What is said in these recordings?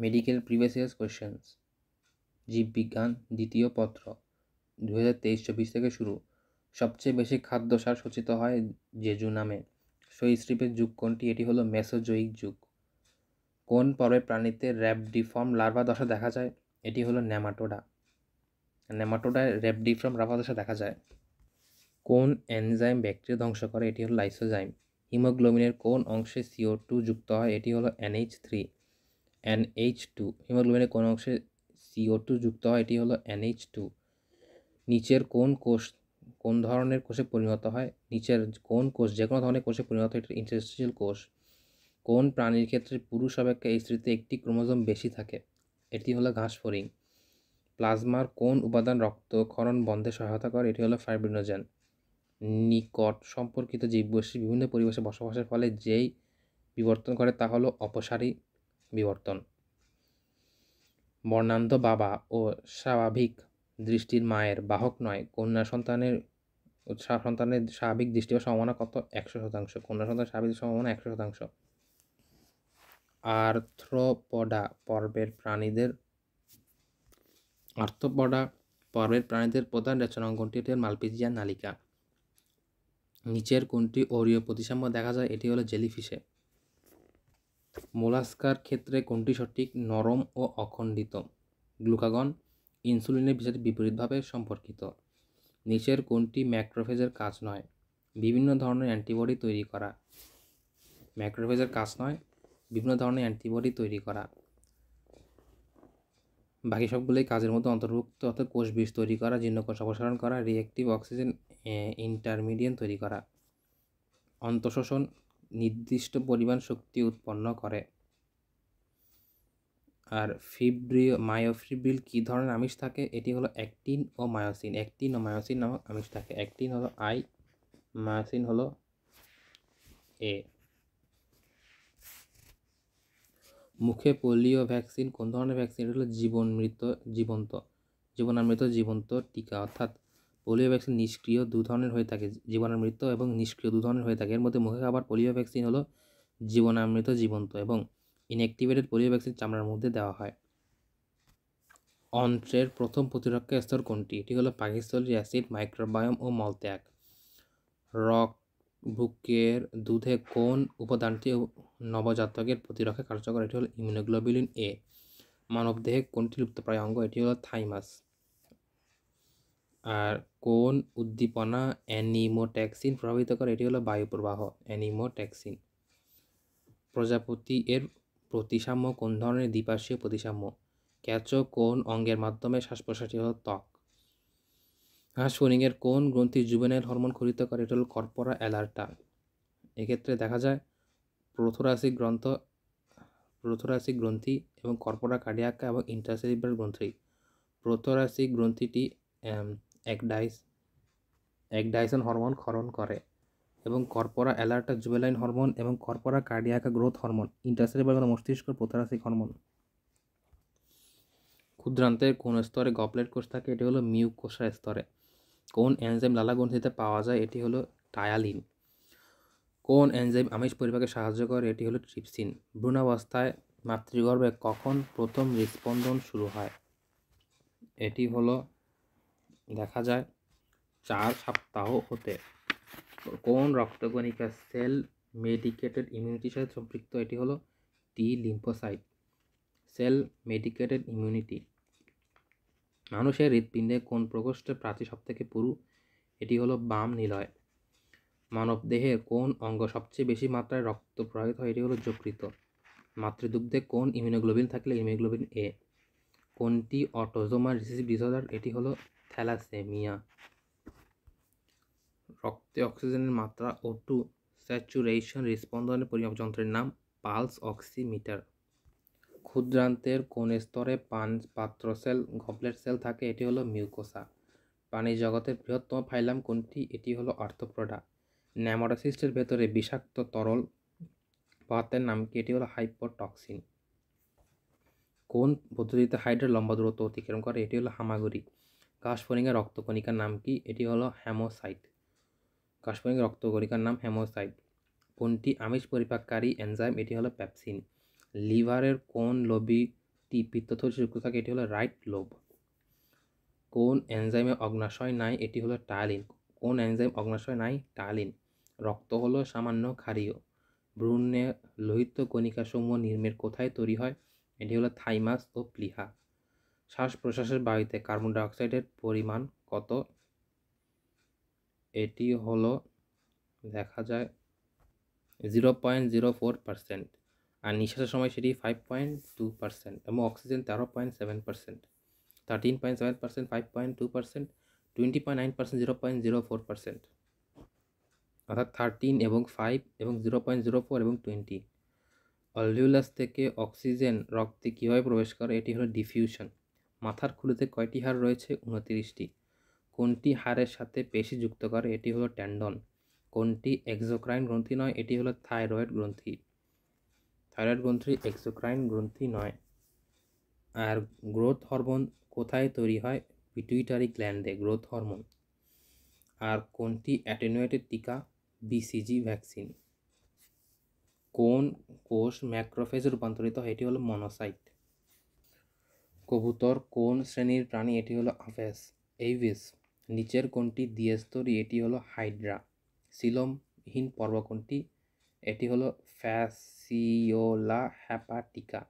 Medical previous years questions. জীববিজ্ঞান দ্বিতীয় পত্র 2023-24 থেকে শুরু। সবচেয়ে বেশি খাদ্যসার সূচিত হয় জেজু নামে। সরীসৃপের যুগ কোনটি? এটি হলো মেসোজোয়িক যুগ। কোন পর্বের প্রাণীতে র্যাপডিফর্ম লার্ভা দশা দেখা যায়? এটি হলো নেমাটোডা। নেমাটোডায় র্যাপডিফর্ম লার্ভা দশা দেখা যায়। কোন এনজাইম ব্যাকটেরিয়া ধ্বংস করে? এটি হলো লাইসোজাইম। হিমোগ্লোবিনের কোন অংশে CO2 যুক্ত হয়? এটি হলো NH2। হিমোগ্লোবিনের কোন অংশে CO2 যুক্ত হয়? এটি হলো NH2। নিচের কোন ধরনের কোষে পরিণত হয়? নিচের কোন কোষ যে কোনো ধরনের কোষে পরিণত হয়? এটা ইন্টারস্টিশিয়াল কোষ। কোন প্রাণীর ক্ষেত্রে পুরুষ অপেক্ষা স্ত্রীতে একটি ক্রোমোজোম বেশি থাকে? এটি হলো ঘাসফড়িং। প্লাজমার কোন উপাদান রক্তক্ষরণ বন্ধে সহায়তা করে? এটি হলো ফাইব্রিনোজেন। নিকট সম্পর্কিত জীবগোষ্ঠী বিভিন্ন পরিবেশে বসবাসের ফলে যেই বিবর্তন করে তা হলো অপসারী বিবর্তন। বর্ণান্ধ বাবা ও স্বাভাবিক দৃষ্টির মায়ের বাহক নয়। কন্যা সন্তানের স্বাভাবিক দৃষ্টি ও সম্ভাবনা কত? 100%। কন্যা সন্তানের স্বাভাবিক সম্ভাবনা 100%। আর্থ্রোপডা পর্বের প্রাণীদের প্রধান রেচনাঙ্গনটি এটি মালপিজিয়ান নালিকা। নিচের কোনটি অরীয় প্রতিসাম্য দেখা যায়? এটি হলো জেলিফিশে। মোলাস্কার ক্ষেত্রে কোনটি সঠিক? নরম ও অখণ্ডিত। গ্লুকাগন ইনসুলিনের সাথে বিপরীতভাবে সম্পর্কিত। নিচের কোনটি ম্যাক্রোফেজের কাজ নয়? বিভিন্ন ধরনের অ্যান্টিবডি তৈরি করা। ম্যাক্রোফেজের কাজ নয় বিভিন্ন ধরনের অ্যান্টিবডি তৈরি করা। বাকি সবগুলোই কাজের মধ্যে অন্তর্ভুক্ত, অর্থাৎ কোষ বীজ তৈরি করা, জীর্ণকোষ অপসারণ করা, রিঅ্যাক্টিভ অক্সিজেন ইন্টারমিডিয়েট তৈরি করা। অন্তঃশোষণ নির্দিষ্ট পরিমাণ শক্তি উৎপন্ন করে। আর মায়োফিব্রিল কী ধরনের আমিষ থাকে? এটি হলো অ্যাক্টিন ও মায়োসিন। অ্যাক্টিন ও মায়োসিন নামক আমিষ থাকে। অ্যাক্টিন হলো I, মায়োসিন হলো A। মুখে পোলিও ভ্যাকসিন কোন ধরনের ভ্যাকসিন? এটি হলো জীবনামৃত টিকা। অর্থাৎ পোলিও ভ্যাকসিন নিষ্ক্রিয় দু ধরনের হয়ে থাকে, জীবনামৃত এবং নিষ্ক্রিয় দু ধরনের হয়ে থাকে। এর মধ্যে মুখে খাবার পোলিও ভ্যাকসিন হলো জীবনামৃত এবং ইনঅ্যাক্টিভেটেড পোলিও ভ্যাকসিন চামড়ার মধ্যে দেওয়া হয়। অন্ত্রের প্রথম প্রতিরক্ষা স্তর কোনটি? এটি হলো পাকস্থলী অ্যাসিড, মাইক্রোবায়োম ও মলত্যাগ। বুকের দুধে কোন উপাদানটি নবজাতকের প্রতিরক্ষা কার্যকর? এটি হলো ইমিউনোগ্লোবুলিন A। মানবদেহে কোনটি লুপ্তপ্রায় অঙ্গ? এটি হলো থাইমাস। আর কোন উদ্দীপনা অ্যানিমোট্যাক্সিন প্রভাবিত করে? এটি হলো বায়ুপ্রবাহ, অ্যানিমোট্যাক্সিন। প্রজাপতি এর প্রতিসাম্য কোন ধরনের দ্বিপার্শ্বীয় প্রতিসাম্য? ক্যাচো কোন অঙ্গের মাধ্যমে শ্বাস প্রশ্বাসটি হলো ত্বক। হাঁস-ফড়িংয়ের কোন গ্রন্থি জুভেনাইল হরমোন খরিত করে? এটা হলো কর্পোরা অ্যালার্টা। এক্ষেত্রে দেখা যায় প্রোথোরাসিক গ্রন্থি এবং কর্পোরা কার্ডিয়াকা এবং ইন্ট্রাসেরিব্রাল গ্রন্থি। প্রোথোরাসিক গ্রন্থিটি একডাইসন হরমোন ক্ষরণ করে এবং কর্পোরা অ্যালার্টা জুভেনাইল হরমোন এবং কর্পোরা কার্ডিয়াকা গ্রোথ হরমোন। ইন্ট্রাসেরিব্রাল মস্তিষ্ক প্রোথোরাসিক হরমোন। ক্ষুদ্রান্তের কোন স্তরে গবলেট কোষ থাকে? এটি হলো মিউকোসা স্তরে। কোন এনজাইম লালাগ্রন্থিতে পাওয়া যায়? এটি হলো টায়ালিন। কোন এনজাইম আমিষ পরিপাকে সাহায্য করে? এটি হলো ট্রিপসিন। ভ্রূণাবস্থায় মাতৃগর্ভে কখন প্রথম হৃদস্পন্দন শুরু হয়? এটি হলো দেখা যায় 4 সপ্তাহ হতে। কোন রক্তকণিকা সেল মেডিকেটেড ইমিউনিটির সাথে সম্পৃক্ত? এটি হলো T lymphocyte. Cell mediated immunity. মানুষের হৃৎপিণ্ডে কোন প্রকোষ্ঠের প্রাচীর সবথেকে পুরু? এটি হলো বাম নিলয়। মানবদেহের কোন অঙ্গ সবচেয়ে বেশি মাত্রায় রক্ত প্রবাহিত হয়? এটি হলো যকৃত। মাতৃদুগ্ধে কোন ইমিউনোগ্লোবিন থাকলে? Immunoglobulin A। কোনটি অটোজোমাল রিসেসিভ ডিসঅর্ডার? এটি হলো থ্যালাসেমিয়া। রক্তে অক্সিজেনের মাত্রা O2 স্যাচুরেশন হৃদস্পন্দনের পরিমাপ যন্ত্রের নাম পালস অক্সিমিটার। ক্ষুদ্রান্তের কোন স্তরে পাত্র সেল গবলেট সেল থাকে? এটি হলো মিউকোসা। প্রাণী জগতের বৃহত্তম ফাইলাম কোনটি? এটি হলো আর্থ্রোপোডা। নেমাটোসিস্টের ভেতরে বিষাক্ত তরল পদার্থের নাম কি? এটি হলো হাইপোটক্সিন। কোন পদ্ধতিতে হাইড্রা লম্বা দূরত্ব অতিক্রম করে? এটি হলো হামাগুড়ি। ঘাসফড়িংয়ের রক্তকণিকার নাম কি? এটি হলো হেমোসাইট। ঘাসফড়িংয়ের রক্তকণিকার নাম হেমোসাইট। কোনটি আমিষ পরিপাককারী এনজাইম? এটি হলো পেপসিন। লিভারের কোন লোবই দিকটি পিত্তথলিতে যুক্ত থাকে এটি হলো রাইট লোব। কোন এনজাইমে অগ্নাশয় নাই এটি হলো টায়ালিন। কোন এনজাইম অগ্নাশয় নাই? টায়ালিন। রক্ত হলো সামান্য ক্ষারীয়। ভ্রূণে লোহিত কণিকাসমূহ নির্মের কোথায় তৈরি হয়? এটি হলো থাইমাস ও প্লিহা। শ্বাস প্রশ্বাসের বায়ুতে কার্বন ডাইঅক্সাইডের পরিমাণ কত? এটি হলো দেখা যায় 0.04%, আর নিঃশ্বাসের সময় সেটি 5.2% এবং অক্সিজেন 13.7%, 13.7%, 5.2%, 20.9%, 0.04%, অর্থাৎ 13 এবং 5 এবং 0.04 এবং 20। অলভিউলাস থেকে অক্সিজেন রক্তে কীভাবে প্রবেশ করে? এটি হলো ডিফিউশন। মাথার খুলিতে কয়টি হাড় রয়েছে? 29টি। কোনটি হাড়ের সাথে পেশি যুক্ত করে? এটি হলো টেন্ডন। কোনটি এক্সোক্রাইন গ্রন্থি নয়? এটি হলো থাইরয়েড গ্রন্থি। থাইরয়েড গ্রন্থি এক্সোক্রাইন গ্রন্থি নয়। আর গ্রোথ হরমোন কোথায় তৈরি হয়? পিটুইটারি গ্ল্যান্ডে গ্রোথ হরমোন। আর কোনটি অ্যাটেনুয়েটেড টিকা? BCG vaccine. কোন কোষ ম্যাক্রোফেজে রূপান্তরিত হয়? এটি হলো মনোসাইট। কবুতর কোন শ্রেণীর প্রাণী? এটি হলো এভিস। নিচের কোনটি দ্বিস্তরী? এটি হলো হাইড্রা। সিলোমহীন পর্ব কোনটি? এটি হলো ফ্যাসিওলা হ্যাপাটিকা।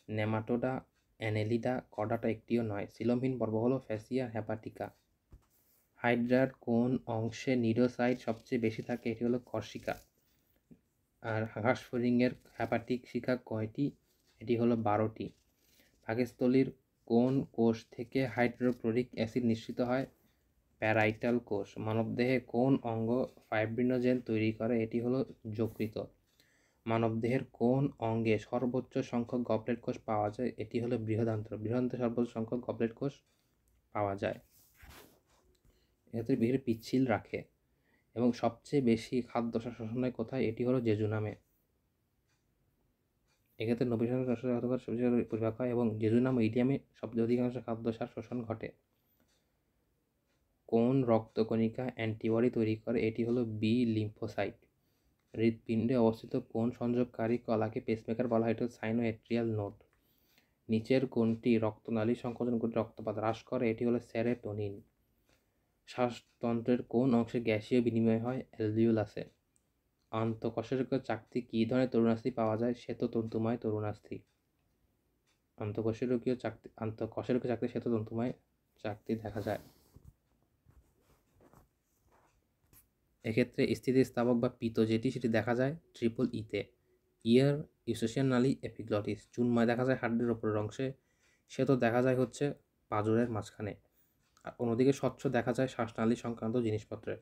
নেমাটোডা, অ্যানেলিডা, কর্ডাটা একটিও নয়। সিলোমহীন পর্ব হলো ফ্যাসিয়া হ্যাপাটিকা। হাইড্রার কোন অংশে নিডোসাইট সবচেয়ে বেশি থাকে? এটি হলো কর্ষিকা। আর ঘাসফড়িংয়ের হ্যাপাটিক শিখা কয়টি? এটি হলো 12টি। পাকস্থলীর কোন কোষ থেকে হাইড্রোক্লোরিক অ্যাসিড নিঃসৃত হয়? প্যারাইটাল কোষ। মানবদেহে কোন অঙ্গ ফাইব্রিনোজেন তৈরি করে? এটি হলো যকৃত। মানবদেহের কোন অঙ্গে সর্বোচ্চ সংখ্যক গবলেট কোষ পাওয়া যায়? এটি হলো বৃহদান্ত্র। বৃহদান্ত্রে সর্বোচ্চ সংখ্যক গবলেট কোষ পাওয়া যায়। এক্ষেত্রে বিহের পিচ্ছিল রাখে এবং সবচেয়ে বেশি খাদ্যসার শোষণ হয় কোথায়? এটি হলো জেজুনামে। এক্ষেত্রে 90% পরিপাক হয় এবং জেজুনাম ও ইডিয়ামে সবচেয়ে অধিকাংশ খাদ্যসার শোষণ ঘটে। কোন রক্তকণিকা অ্যান্টিবডি তৈরি করে? এটি হলো বি লিম্ফোসাইট। হৃৎপিণ্ডে অবস্থিত কোন সংযোগকারী কলাকে পেসমেকার বলা হয়? এটি হলো সাইনোএট্রিয়াল নোড। নিচের কোনটি রক্তনালী সংকোচন করে রক্তপাত হ্রাস করে? এটি হলো সেরোটোনিন। শ্বাসতন্ত্রের কোন অংশে গ্যাসীয় বিনিময় হয়? অ্যালভিওলাসে। আন্তঃকশেরুকীয় চাকতি কী ধরনের তরুণাস্থি পাওয়া যায়? শ্বেততন্তুময় তরুণাস্থি। আন্তঃকশেরুকীয় চাকতি শ্বেততন্তুময় চাকতি দেখা যায়। এক্ষেত্রে স্থিতিস্থাপক বা পিত যেটি সেটি দেখা যায় ট্রিপল ইতে। ইয়ার ইউসোশিয়ান নালী এপিগ্লটিস। চুনময় দেখা যায় হাড্ডির ওপরের অংশে, শ্বেত দেখা যায় হচ্ছে পাঁজরের মাঝখানে, আর অন্যদিকে স্বচ্ছ দেখা যায় শ্বাসনালী সংক্রান্ত জিনিসপত্রে।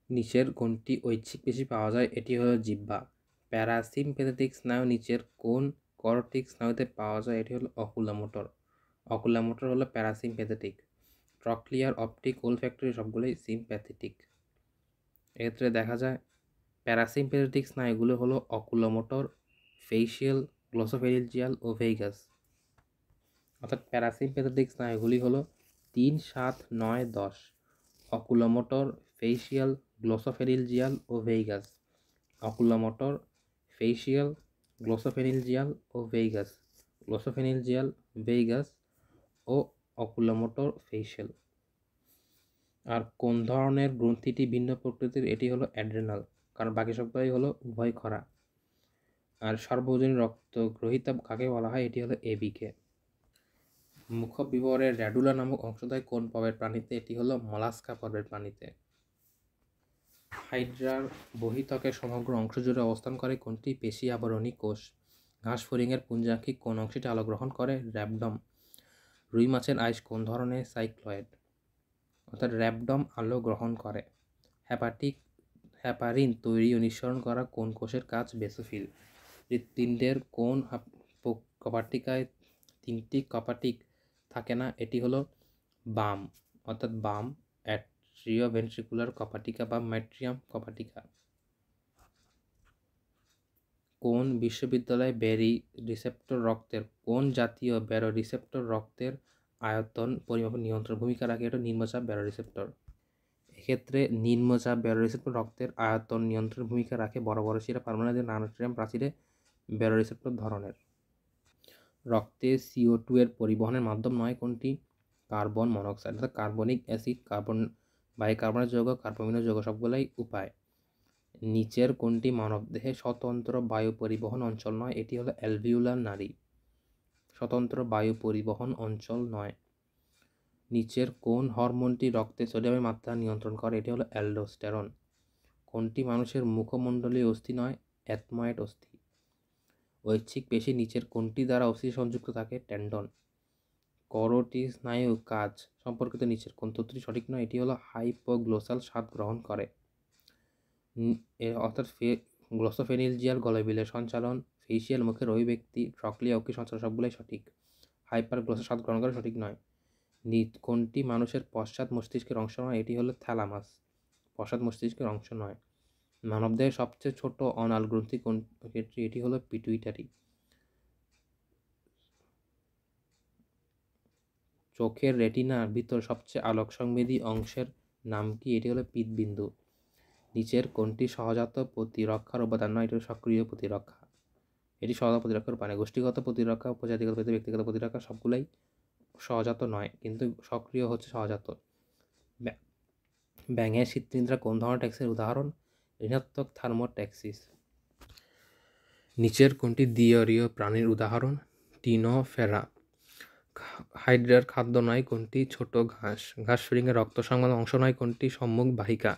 নিচের কোনটি ঐচ্ছিক পেশি পাওয়া যায়? এটি হলো জিহ্বা। প্যারাসিম্প্যাথেটিক স্নায়ু নিচের কোন করটিক স্নায়ুতে পাওয়া যায়? এটি হলো অকুলোমোটর। অকুলোমোটর হলো প্যারাসিম্প্যাথেটিক। ট্রক্লিয়ার, অপটিক, ওলফ্যাক্টরি সবগুলোই সিম্প্যাথেটিক। এক্ষেত্রে দেখা যায় প্যারাসিম্প্যাথেটিক স্নায়ুগুলো হলো অকুলোমোটর, ফেসিয়াল, গ্লোসোফেরিঞ্জিয়াল ও ভেগাস। অর্থাৎ প্যারাসিম্প্যাথেটিক স্নায়ুগুলি হলো 3, 7, 9, 10। অকুলোমোটর, ফেসিয়াল, গ্লোসোফেরিঞ্জিয়াল ও ভেগাস। অকুলোমোটর, ফেসিয়াল, গ্লোসোফেরিঞ্জিয়াল ও ভেগাস। গ্লোসোফেরিঞ্জিয়াল, ভেগাস ও অকুলোমোটর, ফেসিয়াল। আর কোন ধরনের গ্রন্থিটি ভিন্ন প্রকৃতির? এটি হলো অ্যাড্রেনাল, কারণ বাকি সবগুলোই হলো উভয় খরা। আর সর্বজনীন রক্তগ্রহিতা কাকে বলা হয়? এটি হলো এবিকে। মুখবিবরের র্যাডুলা নামক অংশদ্বয় কোন পর্বের প্রাণীতে? এটি হলো মলাস্কা পর্বের প্রাণীতে। হাইড্রার বহিত্বকের সমগ্র অংশ জুড়ে অবস্থান করে কোনটি? পেশি আবরণী কোষ। ঘাসফড়িংয়ের পুঞ্জাঙ্কিক কোন অংশটি আলো গ্রহণ করে? র্যাবডম। রুই মাছের আইস কোন ধরনের সাইক্লয়েড? অর্থাৎ র্যাবডম আলো গ্রহণ করে। হ্যাপারিন তৈরি ও নিঃসরণ করা কোন কোষের কাজ? বেসোফিল। হৃৎপিণ্ডের কোন কপাটিকায় 3টি কপাটিক থাকে না? এটি হলো বাম, অর্থাৎ বাম অ্যাট্রিওভেন্ট্রিকুলার কপাটিকা বা ম্যাট্রিয়াম কপাটিকা। কোন বিশ্ববিদ্যালয়ে বেরি রিসেপ্টর রক্তের কোন জাতীয় ব্যারো রিসেপ্টর রক্তের আয়তন পরিমাপে নিয়ন্ত্রণ ভূমিকা রাখে? এটা নিম্নচাপ ব্যারো রিসেপ্টর। এক্ষেত্রে নিম্নচাপ ব্যারো রিসেপ্টর রক্তের আয়তন নিয়ন্ত্রণের ভূমিকা রাখে বড় বড় শিরা, পালমোনারি নানোট্রিয়াম প্রাচীরে ব্যারো রিসেপ্টর ধরনের। রক্তে CO2 এর পরিবহনের মাধ্যম নয় কোনটি? কার্বন মনোক্সাইড, অর্থাৎ কার্বনিক অ্যাসিড, বাইকার্বনেট যৌগ, কার্বমিনীয় যৌগ সবগুলাই উপায়। নিচের কোনটি মানবদেহে স্বতন্ত্র বায়ু পরিবহন অঞ্চল নয়? এটি হলো অ্যালভিউলার নালী, স্বতন্ত্র বায়ু পরিবহন অঞ্চল নয়। নিচের কোন হরমোনটি রক্তে সোডিয়ামের মাত্রা নিয়ন্ত্রণ করে? এটি হলো অ্যালডোস্টেরন। কোনটি মানুষের মুখমণ্ডলীয় অস্থি নয়? এথময়েড অস্থি। ঐচ্ছিক পেশি নিচের কোনটি দ্বারা অস্থি সংযুক্ত থাকে? টেন্ডন। করোটি স্নায়ু কাজ সম্পর্কিত নিচের কোন তথ্যটি সঠিক নয়? এটি হলো হাইপোগ্লোসাল স্বাদ গ্রহণ করে, অর্থাৎ গ্লোসোফেনিলজিয়াল গলবিলের সঞ্চালন, ফেসিয়াল মুখের অভিব্যক্তি, ট্রক্লিয়া অক্ষি সঞ্চালন সবগুলোই সঠিক। হাইপারগ্লোসাল স্বাদ গ্রহণ করে সঠিক নয়। কোনটি মানুষের পশ্চাৎ মস্তিষ্কের অংশ নয়? এটি হলো থ্যালামাস, পশ্চাৎ মস্তিষ্কের অংশ নয়। মানবদেহের সবচেয়ে ছোট অনাল গ্রন্থি কোন? এটি হলো পিটুইটারি। চোখের রেটিনার ভিতর সবচেয়ে আলোক সংবেদী অংশের নাম কি? এটি হলো পীতবিন্দু। নিচের কোনটি সহজাত প্রতিরক্ষার উপাদান নয়? এটি হলো সক্রিয় প্রতিরক্ষা। এটি সহজাত প্রতিরক্ষার উপাদান। গোষ্ঠীগত প্রতিরক্ষা, উপজাতিগত ব্যক্তিগত প্রতিরক্ষা সবগুলাই সহজাত নয়, কিন্তু সক্রিয় হচ্ছে সহজাত। ব্যাঙের শীতনিদ্রা কোন ধরনের ট্যাক্সির উদাহরণ? ঋণাত্মক থার্মোট্যাক্সিস। নিচের কোনটি দ্বিঅরীয় প্রাণীর উদাহরণ? টিনোফেরা। হাইড্রার খাদ্য নয় কোনটি? ছোট ঘাস। ঘাস ফড়িংয়ের রক্ত সংবহন অংশ নয় কোনটি? সম্মুখ বাহিকা।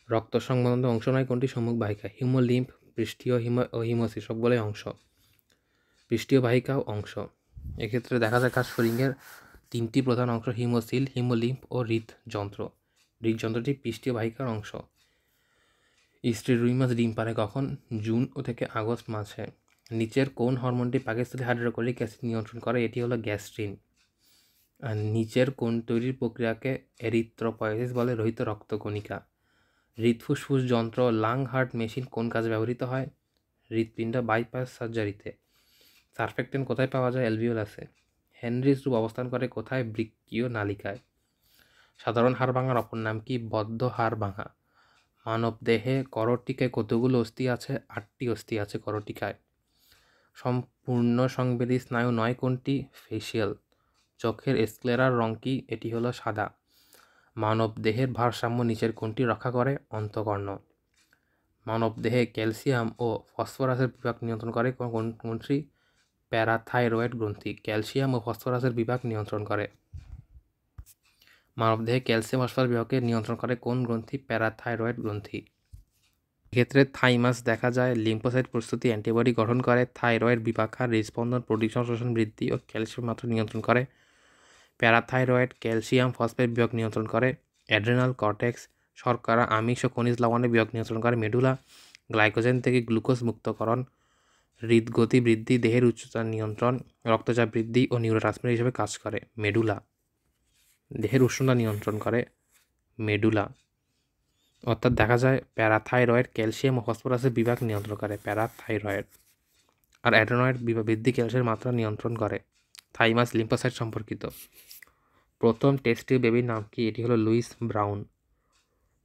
রক্ত সংবহন অংশ নয় কোনটি? সম্মুখ বাহিকা। হিমোলিম্ফ, পৃষ্ঠীয় ও হিমোসিস সবগুলোই অংশ। পৃষ্ঠীয় বাহিকাও অংশ। এক্ষেত্রে দেখা যায় ঘাস ফড়িংয়ের তিনটি প্রধান অংশ: হিমোসিল, হিমোলিম্ফ ও হৃদযন্ত্র। হৃদযন্ত্রটি পৃষ্ঠীয় বাহিকার অংশ। স্ত্রীর রুই মাছ ডিম পাড়ে কখন? জুন থেকে আগস্ট মাসে। নিচের কোন হরমোনটি পাকস্থলী হাইড্রোক্লোরিক অ্যাসিড নিয়ন্ত্রণ করে? এটি হলো গ্যাস্ট্রিন। আর নিচের কোন তৈরির প্রক্রিয়াকে এরিথ্রোপয়েসিস বলে? রোহিত রক্তকণিকা। হৃদফুসফুস যন্ত্র লাং হার্ট মেশিন কোন কাজে ব্যবহৃত হয়? হৃৎপিণ্ড বাইপাস সার্জারিতে। সারফেক্টেন্ট কোথায় পাওয়া যায়? অ্যালভিওলাসে। হেনরিস লুপ অবস্থান করে কোথায়? বৃক্কীয় নালিকায়। সাধারণ হাড় ভাঙার অপর নাম কি? বদ্ধ হাড় ভাঙা। মানবদেহে করটিকায় কতগুলো অস্থি আছে? 8টি অস্থি আছে করটিকায়। সম্পূর্ণ সংবেদী স্নায়ু নয় কোনটি? ফেসিয়াল। চোখের স্ক্লেরার রং কি? এটি হলো সাদা। মানবদেহের ভারসাম্য নিচের কোনটি রক্ষা করে? অন্তঃকর্ণ। মানবদেহে ক্যালসিয়াম ও ফসফরাসের বিভাগ নিয়ন্ত্রণ করে কোনটি? প্যারাথাইরয়েড গ্রন্থি। ক্যালসিয়াম ও ফসফরাসের বিভাগ নিয়ন্ত্রণ করে। মানবদেহে ক্যালসিয়াম ফসফরাস বিভাগকে নিয়ন্ত্রণ করে কোন গ্রন্থি? প্যারাথাইরয়েড গ্রন্থি। এক্ষেত্রে থাইমাস দেখা যায় লিম্ফোসাইট প্রস্তুতি, অ্যান্টিবডি গঠন করে, থাইরয়েড বিপাকহার, হৃদস্পন্দন, প্রোটিন সংশ্লেষণ বৃদ্ধি ও ক্যালসিয়াম মাত্রা নিয়ন্ত্রণ করে। প্যারাথাইরয়েড ক্যালসিয়াম ফসফেট বিভাগ নিয়ন্ত্রণ করে। অ্যাড্রেনাল কর্টেক্স শর্করা, আমিষ ও খনিজ লবণের বিভাগ নিয়ন্ত্রণ করে। মেডুলা গ্লাইকোজেন থেকে গ্লুকোজ মুক্তকরণ, হৃদগতি বৃদ্ধি, দেহের উচ্চতা নিয়ন্ত্রণ, রক্তচাপ বৃদ্ধি ও নিউরোট্রান্সমিটার হিসেবে কাজ করে। মেডুলা দেহের উষ্ণতা নিয়ন্ত্রণ করে। মেডুলা অর্থাৎ দেখা যায় প্যারাথাইরয়েড ক্যালসিয়াম ও ফসফরাসের বিভাগ নিয়ন্ত্রণ করে প্যারাথাইরয়েড। আর অ্যাডেনয়েড বৃদ্ধি ক্যালসিয়ামের মাত্রা নিয়ন্ত্রণ করে। থাইমাস লিম্ফোসাইট সম্পর্কিত। প্রথম টেস্ট টিউব বেবির নাম কি? এটি হলো লুইস ব্রাউন।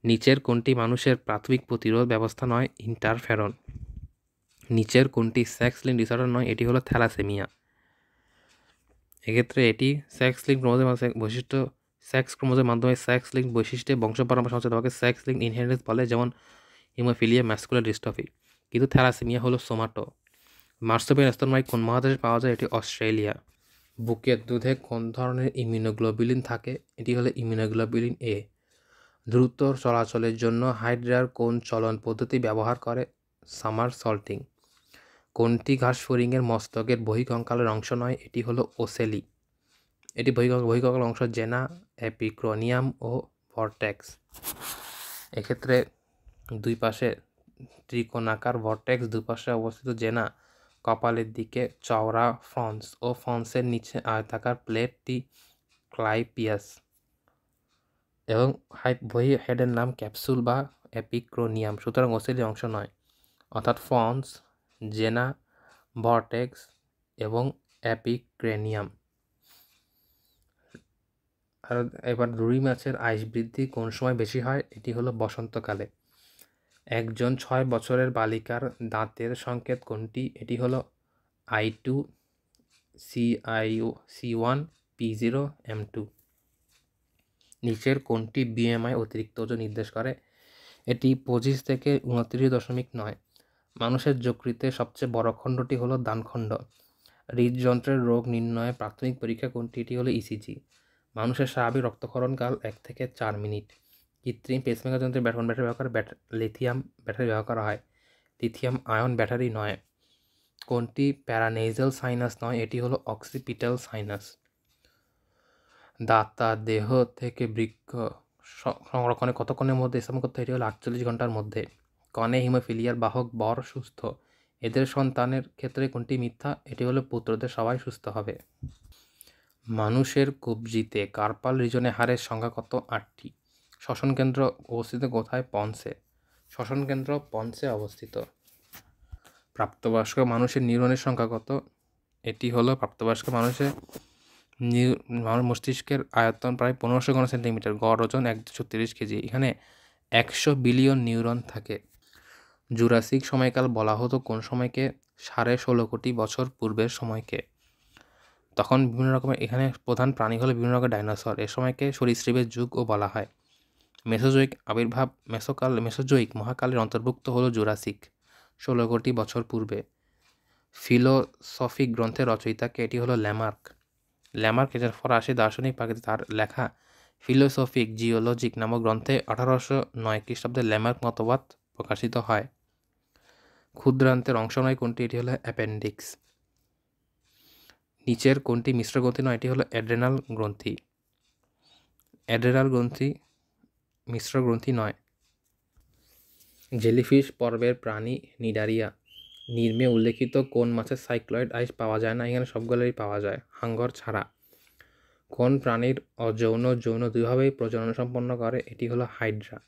নিচের কোনটি মানুষের প্রাথমিক প্রতিরোধ ব্যবস্থা নয়? ইন্টারফেরন। নিচের কোনটি সেক্স লিঙ্ক ডিসঅর্ডার নয়? এটি হলো থ্যালাসেমিয়া। এক্ষেত্রে এটি সেক্স লিঙ্ক বৈশিষ্ট্য সেক্স ক্রোমোজোমের মাধ্যমে সেক্স লিঙ্ক বৈশিষ্ট্যে বংশ পরম্পরা সঞ্চালিত হওয়াকে সেক্স লিঙ্ক ইনহেরিটেন্স বলে, যেমন হিমোফিলিয়া, ম্যাসকুলার ডিস্ট্রফি। কিন্তু থ্যালাসেমিয়া হলো সোমাটো। মার্সোপিয়ান স্তন্যপায়ী কোন মহাদেশে পাওয়া যায়? এটি অস্ট্রেলিয়া। বুকের দুধে কোন ধরনের ইমিউনোগ্লোবুলিন থাকে? এটি হলো ইমিউনোগ্লোবুলিন এ। দ্রুত চলাচলের জন্য হাইড্রার কোন চলন পদ্ধতি ব্যবহার করে? Summer salting. কোনটি ঘাস ফড়িংয়ের মস্তকের বহিঃকঙ্কালের অংশ নয়? এটি হলো ওসেলি। এটি বহিঃকঙ্কালের অংশ জেনা, এপিক্রোনিয়াম ও ভর্টেক্স। এক্ষেত্রে দুই পাশে ত্রিকোণাকার ভর্টেক্স, দুপাশে অবস্থিত জেনা, কপালের দিকে চওড়া ফ্রন্স ও ফ্রন্সের নিচে আয়তাকার প্লেটটি ক্লাইপিয়াস, এবং হেডের নাম ক্যাপসুল বা এপিক্রোনিয়াম। সুতরাং ওসেলি অংশ নয়, অর্থাৎ ফ্রন্স, জেনা, ভর্টেক্স এবং এপিক্রেনিয়াম। আর এবার রুই মাছের আয়ুষ বৃদ্ধি কোন সময় বেশি হয়? এটি হলো বসন্তকালে। একজন 6 বছরের বালিকার দাঁতের সংকেত কোনটি? এটি হলো I2 CIO-C1P0M2। নিচের কোনটি BMI অতিরিক্ত ওজন নির্দেশ করে? এটি 25 থেকে 29.9। মানুষের যকৃতে সবচেয়ে বড় খণ্ডটি হলো দানখণ্ড। হৃদযন্ত্রের রোগ নির্ণয়ে প্রাথমিক পরীক্ষা কোনটি? এটি হলো ECG। মানুষের স্বাভাবিক রক্তক্ষরণকাল 1 থেকে 4 মিনিট। কৃত্রিম পেসমেকার যন্ত্রে কোন ব্যাটারি ব্যবহার করে? লিথিয়াম ব্যাটারি ব্যবহার করা হয়। লিথিয়াম আয়ন ব্যাটারি নয়। কোনটি প্যারানেজাল সাইনাস নয়? এটি হলো অক্সিপিটাল সাইনাস। দাতা দেহ থেকে বৃক্ক সংরক্ষণে কতক্ষণের মধ্যে স্থাপন করতে হয়? এটি হলো 48 ঘন্টার মধ্যে। কনে হিমোফিলিয়ার বাহক বর সুস্থ। এদের সন্তানের ক্ষেত্রে কোনটি মিথ্যা? এটি হলো পুত্রদের সবাই সুস্থ হবে। মানুষের কবজিতে কার্পাল রিজনে হাড়ের সংখ্যা কত? 8টি। শ্বসন কেন্দ্র অবস্থিত কোথায়? পন্সে। শ্বসন কেন্দ্র পন্সে অবস্থিত। প্রাপ্তবয়স্ক মানুষের নিউরনের সংখ্যা কত? এটি হলো প্রাপ্তবয়স্ক মানুষের মস্তিষ্কের আয়তন প্রায় 1500 ঘন সেন্টিমিটার, গড় ওজন 130 কেজি। এখানে 100 বিলিয়ন নিউরন থাকে। জুরাসিক সময়কাল বলা হতো কোন সময়কে? 16.5 কোটি বছর পূর্বের সময়কে। তখন বিভিন্ন রকমের এখানে প্রধান প্রাণী হলো বিভিন্ন রকমের ডাইনোসর। এ সময়কে সরীসৃপের যুগও বলা হয়। মেসোজোয়িক আবির্ভাব মেসোজোয়িক মহাকালের অন্তর্ভুক্ত হলো জুরাসিক 16 কোটি বছর পূর্বে। ফিলোসফিক গ্রন্থের রচয়িতাকে? এটি হলো ল্যামার্ক। এটার ফরাসি দার্শনিক তার লেখা ফিলোসফিক জিওলজিক নামক গ্রন্থে 1809 খ্রিস্টাব্দে ল্যামার্ক মতবাদ প্রকাশিত হয়। ক্ষুদ্রান্তের অংশ নয় কোনটি? এটি হলো অ্যাপেন্ডিক্স। নিচের কোনটি মিশ্র গ্রন্থি নয়? এটি হলো অ্যাড্রেনাল গ্রন্থি। অ্যাড্রেনাল গ্রন্থি মিশ্র গ্রন্থি নয়। জেলিফিশ পর্বের প্রাণী নিডারিয়া। নিম্নে উল্লেখিত কোন মাছের সাইক্লয়েড আইস পাওয়া যায় না? এখানে সবগুলোই পাওয়া যায়, হাঙ্গর ছাড়া। কোন প্রাণীর অযৌন যৌন দুইভাবেই প্রজনন সম্পন্ন করে? এটি হলো হাইড্রা।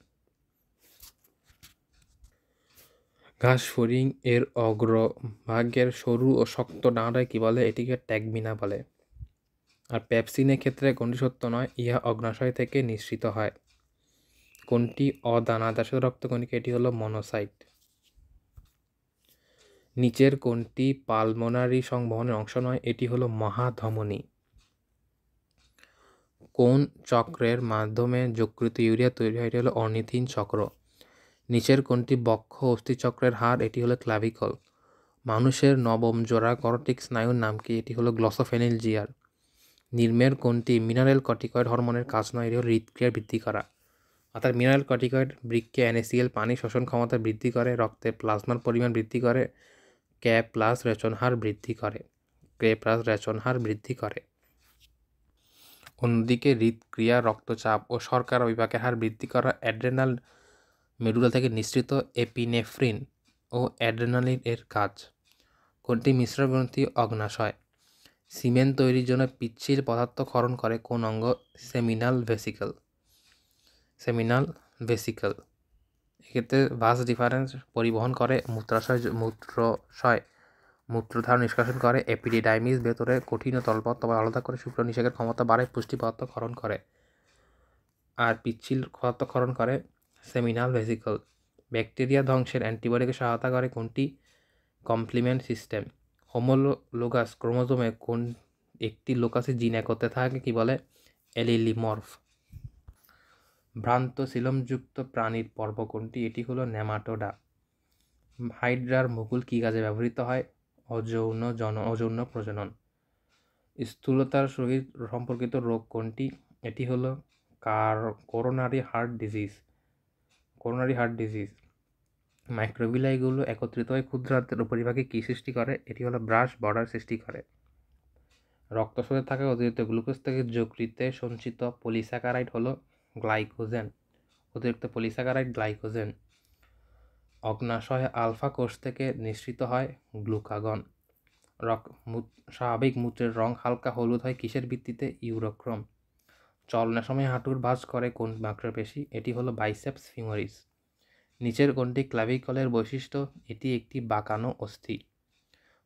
ঘাস ফড়িং এর অগ্রভাগের সরু ও শক্ত ডানাটাকে কি বলে? এটিকে ট্যাগমিনা বলে। আর পেপসিনের ক্ষেত্রে কোনটি সত্য নয়? ইহা অগ্নাশয় থেকে নিঃসৃত হয়। কোনটি অদানাদার রক্তকণিকা? এটি হলো মনোসাইট। নিচের কোনটি পালমোনারি সংবহনের অংশ নয়? এটি হলো মহাধমনী। কোন চক্রের মাধ্যমে যকৃত ইউরিয়া তৈরি হয়? এটি হলো অর্নিথিন চক্র। নিচের কোনটি বক্ষ অস্থিচক্রের হাড়? এটি হলো ক্লাভিকল। মানুষের নবম জোড়া করটিক স্নায়ুর নাম কি? এটি হলো গ্লসোফেনিনজিয়ার। নিম্নের কোনটি মিনারেল কর্টিকয়েড হরমোনের কাজ নয়? এটি হলো হৃদক্রিয়া বৃদ্ধি করা। অর্থাৎ মিনারেল কর্টিকয়েড বৃক্কে NaCl পানি শোষণ ক্ষমতা বৃদ্ধি করে, রক্তে প্লাজমার পরিমাণ বৃদ্ধি করে, কে প্লাস রেচনহার বৃদ্ধি করে। অন্যদিকে হৃদক্রিয়া, রক্তচাপ ও শর্করা বিপাকের হার বৃদ্ধি করা অ্যাড্রেনাল মেডুলা থেকে নিঃসৃত এপিনেফ্রিন ও অ্যাড্রেনালিন এর কাজ। কোনটি মিশ্র গ্রন্থি? অগ্নাশয়। সিমেন্ট তৈরির জন্য পিচ্ছিল পদার্থ ক্ষরণ করে কোন অঙ্গ? Seminal vesicle. এক্ষেত্রে ভাস ডিফারেন্স পরিবহন করে মূত্রধার নিষ্কাশন করে এপিডিডাইমিস, ভেতরে কঠিন ও তরল পদার্থ আলাদা করে শুক্র নিষেকের ক্ষমতা বাড়ায়, পুষ্টি পদার্থ ক্ষরণ করে। আর পিচ্ছিল পদার্থ ক্ষরণ করে সেমিনাল ভেসিকল। ব্যাকটেরিয়া ধ্বংসের অ্যান্টিবডিকে সহায়তা করে কোনটি? Complement system. হোমোলোগাস ক্রোমোজোমে কোন একটি লোকাসি জিন একত্রে থাকে কি বলে? অ্যালিলিমর্ফ। ভ্রান্ত সিলোমযুক্ত প্রাণীর পর্ব কোনটি? এটি হলো নেমাটোডা। হাইড্রার মুকুল কী কাজে ব্যবহৃত হয়? অযৌন প্রজনন। স্থূলতার সহিত সম্পর্কিত রোগ কোনটি? এটি হলো করোনারি হার্ট ডিজিজ। মাইক্রোবিলাইগুলো একত্রিত হয়ে ক্ষুদ্রান্তের উপরিভাগে কী সৃষ্টি করে? এটি হলো ব্রাশ বর্ডার সৃষ্টি করে। রক্তস্রোতে থাকা অতিরিক্ত গ্লুকোজ থেকে যকৃতে সঞ্চিত পলিস্যাকারাইড হলো গ্লাইকোজেন। অগ্নাশয় আলফা কোষ থেকে নিঃসৃত হয় গ্লুকাগন। স্বাভাবিক মূত্রের রং হালকা হলুদ হয় কিসের ভিত্তিতে? ইউরোক্রোম। চলনের সময় হাঁটুর ভাঁজ করে কোন মাংসপেশি? এটি হলো বাইসেপস ফিমোরিস। নিচের কোনটি ক্লাভিকলের বৈশিষ্ট্য? এটি একটি বাঁকানো অস্থি।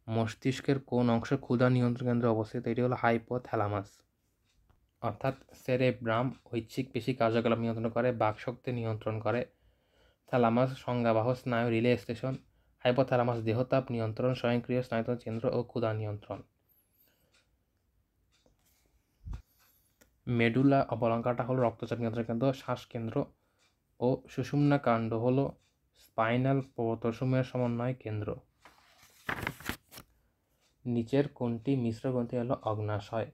মস্তিষ্কের কোন অংশ ক্ষুধা নিয়ন্ত্রণ কেন্দ্রে অবস্থিত? এটি হলো হাইপোথ্যালামাস। অর্থাৎ সেরেব্রাম ঐচ্ছিক পেশি কার্যকলাপ নিয়ন্ত্রণ করে, বাকশক্তি নিয়ন্ত্রণ করে। থ্যালামাস সংজ্ঞাবাহ স্নায়ু রিলে স্টেশন। হাইপোথ্যালামাস দেহতাপ নিয়ন্ত্রণ, স্বয়ংক্রিয় স্নায়ুতন্ত্র কেন্দ্র ও ক্ষুধা নিয়ন্ত্রণ। মেডুলা অবলঙ্কাটা হলো রক্তচাপ নিয়ন্ত্রণ কেন্দ্র, শ্বাসকেন্দ্র ও সুষুম্না কাণ্ড হলো স্পাইনাল প্রবর্তসমূহের সমন্বয় কেন্দ্র। নিচের কোনটি মিশ্র গ্রন্থি হলো অগ্নাশয়?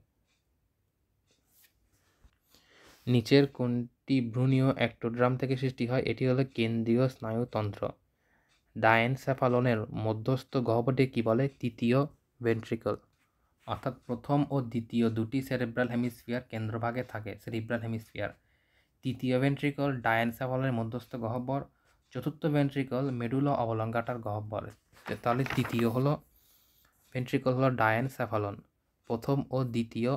নিচের কোনটি ভ্রূণীয় অ্যাক্টোড্রাম থেকে সৃষ্টি হয়? এটি হলো কেন্দ্রীয় স্নায়ুতন্ত্র। ডায়েনসেফালনের মধ্যস্থ গহ্বরটি কি বলে? তৃতীয় ভেন্ট্রিকল। অর্থাৎ প্রথম ও দ্বিতীয় দুটি সেরেব্রাল হেমিস্ফিয়ার কেন্দ্রভাগে থাকে, সেরিব্রাল হেমিস্ফিয়ার। তৃতীয় ভেন্ট্রিকল ডায়েনসেফালনের মধ্যস্থ গহ্বর, চতুর্থ ভেন্ট্রিকল মেডুলা অবলঙ্গাটার গহ্বর। তাহলে তৃতীয় হলো ভেন্ট্রিকল হলো ডায়েনসেফালন, প্রথম ও দ্বিতীয়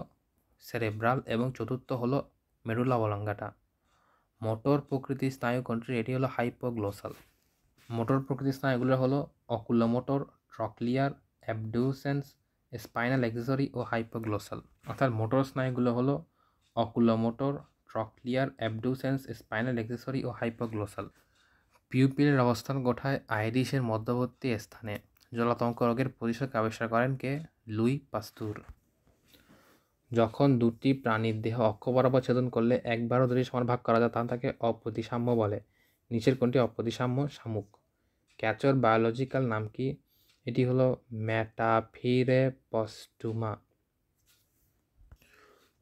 সেরেব্রাল এবং চতুর্থ হলো মেডুলা অবলঙ্গাটা। মোটর প্রকৃতির স্নায়ু কোনটি? এটি হলো হাইপোগ্লোসাল। মোটর প্রকৃতির স্নায়ুগুলো হলো অকুলোমোটর, ট্রক্লিয়ার, অ্যাবডিউসেন্স, স্পাইনাল অ্যাক্সেসরি ও হাইপোগ্লোসাল। অর্থাৎ মোটর স্নায়ুগুলো হলো অকুলোমোটর, ট্রক্লিয়ার, অ্যাবডিউসেন্স, স্পাইনাল অ্যাক্সেসরি ও হাইপোগ্লোসাল। পিউপিলের অবস্থান কোথায়? আইরিশের মধ্যবর্তী স্থানে। জলাতঙ্ক রোগের প্রতিষেধক আবিষ্কার করেন কে? লুই পাস্তুর। যখন দুটি প্রাণীর দেহ অক্ষ বরাবর ছেদন করলে একবারও দুটি সমান ভাগ করা যায়, তাকে অপ্রতিসাম্য বলে। নিচের কোনটি অপ্রতিসাম্য? শামুক। ক্যাচর বায়োলজিক্যাল নাম কি? এটি হলো ম্যাটাফিরেপস্টুমা।